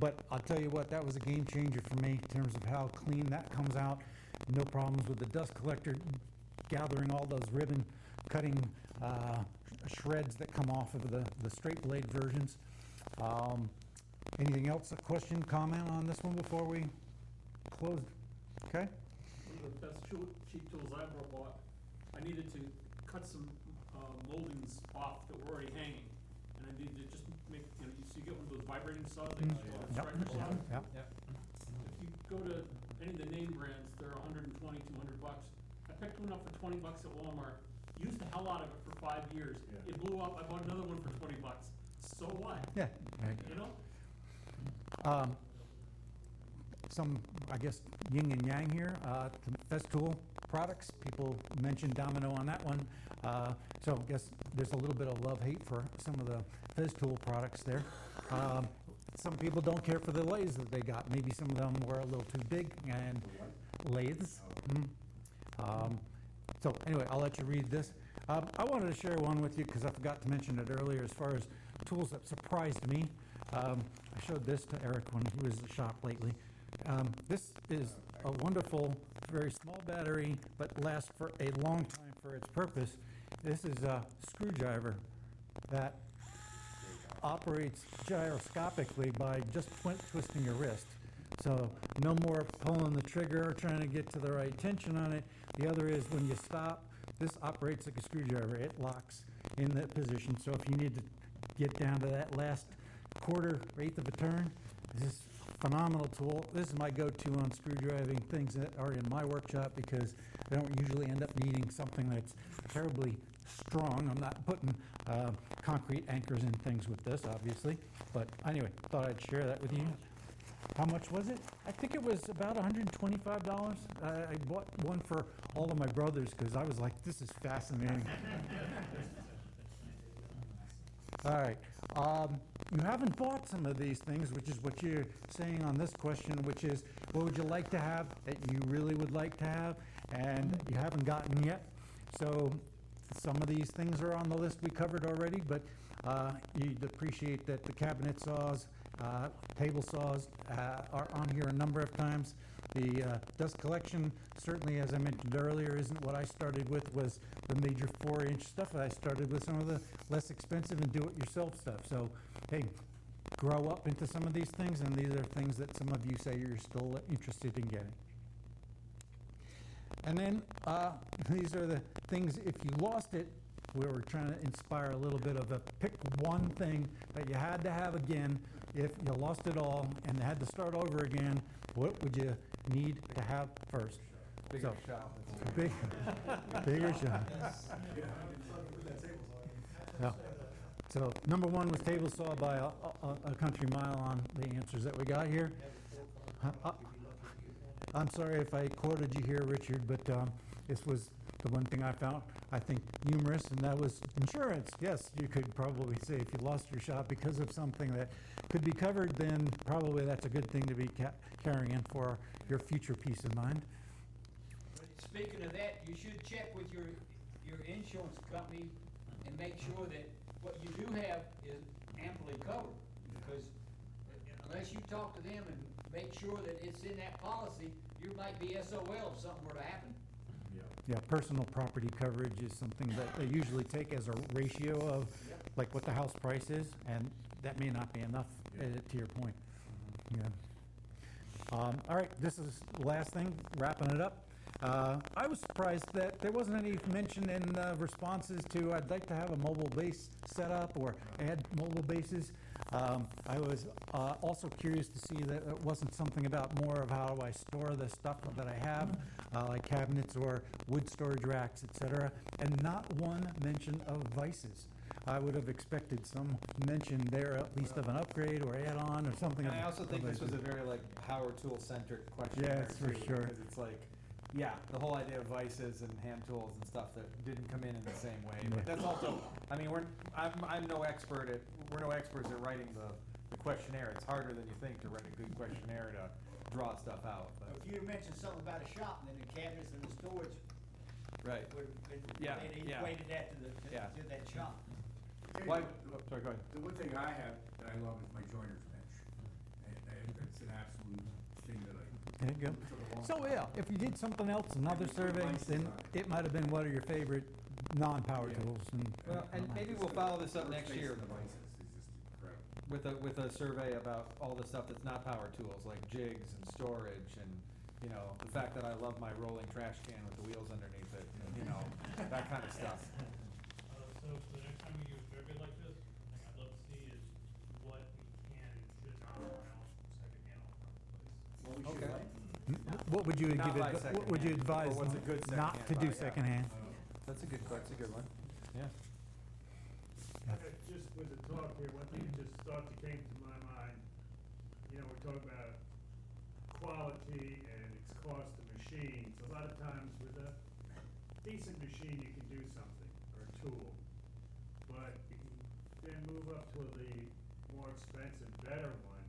But I'll tell you what, that was a game changer for me in terms of how clean that comes out. No problems with the dust collector gathering all those ribbon cutting shreds that come off of the straight blade versions. Anything else, a question, comment on this one before we close? Okay? One of the best cheap tools I ever bought, I needed to cut some moldings off that were already hanging. And I needed to just make, so you get one of those vibrating saws, they call it a striker saw. Yep. If you go to any of the name brands, they're $120, $200. I picked one up for $20 at Walmart, used the hell out of it for 5 years. It blew up, I bought another one for $20. So what? Yeah. You know? Some, I guess, yin and yang here. Festool products, people mentioned Domino on that one. So I guess there's a little bit of love-hate for some of the Festool products there. Some people don't care for the lathes that they got. Maybe some of them were a little too big, and lathes. So anyway, I'll let you read this. I wanted to share one with you because I forgot to mention it earlier as far as tools that surprised me. I showed this to Eric when he was at the shop lately. This is a wonderful, very small battery, but lasts for a long time for its purpose. This is a screwdriver that operates gyroscopically by just twisting your wrist. So no more pulling the trigger or trying to get to the right tension on it. The other is when you stop, this operates like a screwdriver. It locks in that position. So if you need to get down to that last quarter, eighth of a turn, this is a phenomenal tool. This is my go-to on screwdriving things that are in my workshop because I don't usually end up needing something that's terribly strong. I'm not putting concrete anchors in things with this, obviously. But anyway, thought I'd share that with you. How much was it? I think it was about $125. I bought one for all of my brothers because I was like, this is fascinating. All right. You haven't bought some of these things, which is what you're saying on this question, which is, what would you like to have that you really would like to have and you haven't gotten yet? So some of these things are on the list we covered already, but you'd appreciate that the cabinet saws, table saws are on here a number of times. The dust collection, certainly, as I mentioned earlier, isn't what I started with, was the major 4-inch stuff. I started with some of the less expensive and do-it-yourself stuff. So, hey, grow up into some of these things, and these are things that some of you say you're still interested in getting. And then these are the things, if you lost it, we were trying to inspire a little bit of a pick one thing that you had to have again. If you lost it all and had to start over again, what would you need to have first? Bigger shop. Bigger shop. Yeah. So number one was table saw by a country mile on the answers that we got here. I'm sorry if I quoted you here, Richard, but this was The one thing I found, I think, humorous, and that was insurance. Yes, you could probably say if you lost your shop because of something that could be covered, then probably that's a good thing to be carrying in for your future peace of mind. But speaking of that, you should check with your insurance company and make sure that what you do have is amply covered. Because unless you talk to them and make sure that it's in that policy, you might be SOL if something were to happen. Yeah, personal property coverage is something that they usually take as a ratio of like what the house price is, and that may not be enough, to your point. Yeah. All right, this is the last thing, wrapping it up. I was surprised that there wasn't any mention in responses to, I'd like to have a mobile base set up or add mobile bases. I was also curious to see that it wasn't something about more of how I store the stuff that I have, like cabinets or wood storage racks, etc., and not one mention of vices. I would have expected some mention there, at least of an upgrade or add-on or something. And I also think this was a very like power tool centric question. Yes, for sure. Because it's like, yeah, the whole idea of vices and hand tools and stuff that didn't come in the same way. But that's also, I mean, I'm no expert at, we're no experts at writing the questionnaire. It's harder than you think to write a good questionnaire to draw stuff out. But. If you mentioned something about a shop, then the cabinets and the storage Right. would, Yeah, they yeah. equated that to that shop. Why, sorry, go ahead. The one thing I have that I love is my joiner's bench. And it's an absolute thing that I. There you go. So yeah, if you did something else, another survey, then it might have been one of your favorite non-power tools. Well, and maybe we'll follow this up next year with a survey about all the stuff that's not power tools, like jigs and storage and, you know, the fact that I love my rolling trash can with the wheels underneath it, and, you know, that kind of stuff. So for the next time we do a survey like this, the thing I'd love to see is what we can and should not allow secondhand all over the place. Okay. What would you Not give buy it, what would you advise secondhand. Or what's a good not to do secondhand buy, secondhand? That's a good one, yeah. Just with the talk here, one thing that just thought that came to my mind, you know, we're talking about quality and its cost of machines. A lot of times with a decent machine, you can do something, or a tool. But you can then move up to the more expensive, better one.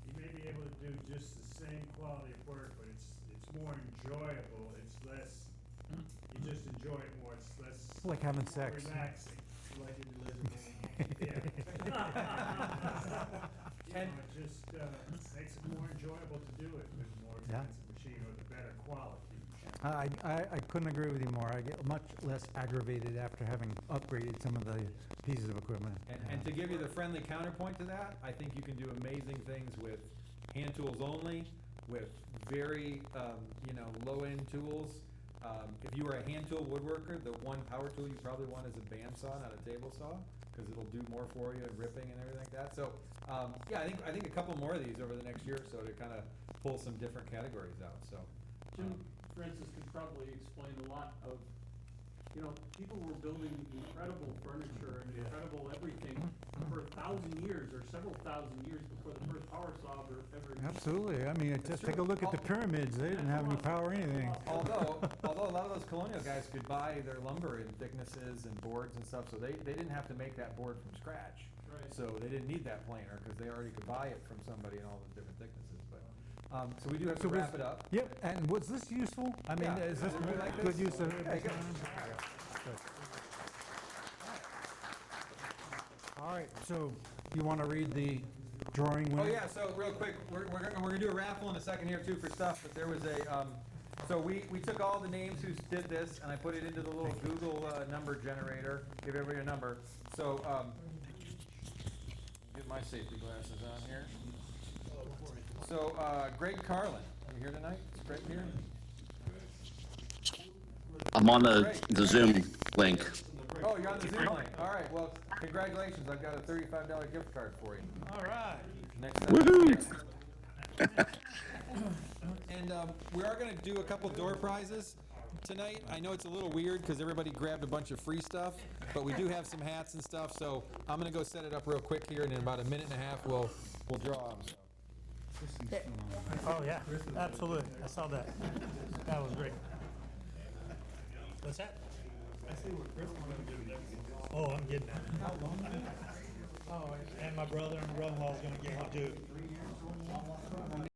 You may be able to do just the same quality of work, but it's more enjoyable, it's less, you just enjoy it more, it's less. Like having more sex. Relaxing. Like Elizabeth. Yeah. You know, it just makes it more enjoyable to do it with a more Yeah. expensive machine or the better quality machine. I couldn't agree with you more. I get much less aggravated after having upgraded some of the pieces of equipment. And to give you the friendly counterpoint to that, I think you can do amazing things with hand tools only, with very, you know, low-end tools. If you were a hand tool woodworker, the one power tool you probably want is a bandsaw, not a table saw, because it'll do more for you and ripping and everything like that. So, yeah, I think a couple more of these over the next year or so to kind of pull some different categories out. So, Jim Francis could probably explain a lot of, you know, people were building incredible furniture and incredible everything for 1,000 years or several thousand years before the first power saw ever existed. Absolutely. I mean, just take a look at the pyramids. They didn't have any power or anything. although a lot of those colonial guys could buy their lumber in thicknesses and boards and stuff, so they didn't have to make that board from scratch. Right. So they didn't need that planer because they already could buy it from somebody in all the different thicknesses. But so we do have to was- wrap it up. Yep, and was this useful? I mean, Yeah. is this Everybody like good this? use of Yeah, good. Good. All right, so you want to read the drawing winner? Oh yeah, so real quick, we're gonna do a raffle in a second here too for stuff, but there was a, so we took all the names who did this, and I put it into the little Google, number generator, give everybody a number. So, get my safety glasses on here. So, Greg Carlin, are you here tonight? Is Greg here? I'm on the Great. Zoom link. Oh, you're on the Zoom link. All right, well, congratulations, I've got a $35 gift card for you. All right. Next time. Woohoo! And we are going to do a couple door prizes tonight. I know it's a little weird because everybody grabbed a bunch of free stuff, but we do have some hats and stuff. So I'm going to go set it up real quick here, and in about a minute and a half, we'll draw them. Oh, yeah, absolutely. I saw that. That was great. What's that? I see what Chris wanted to do there. Oh, I'm getting that. How long? Oh, and my brother and brother-in-law's gonna get it too.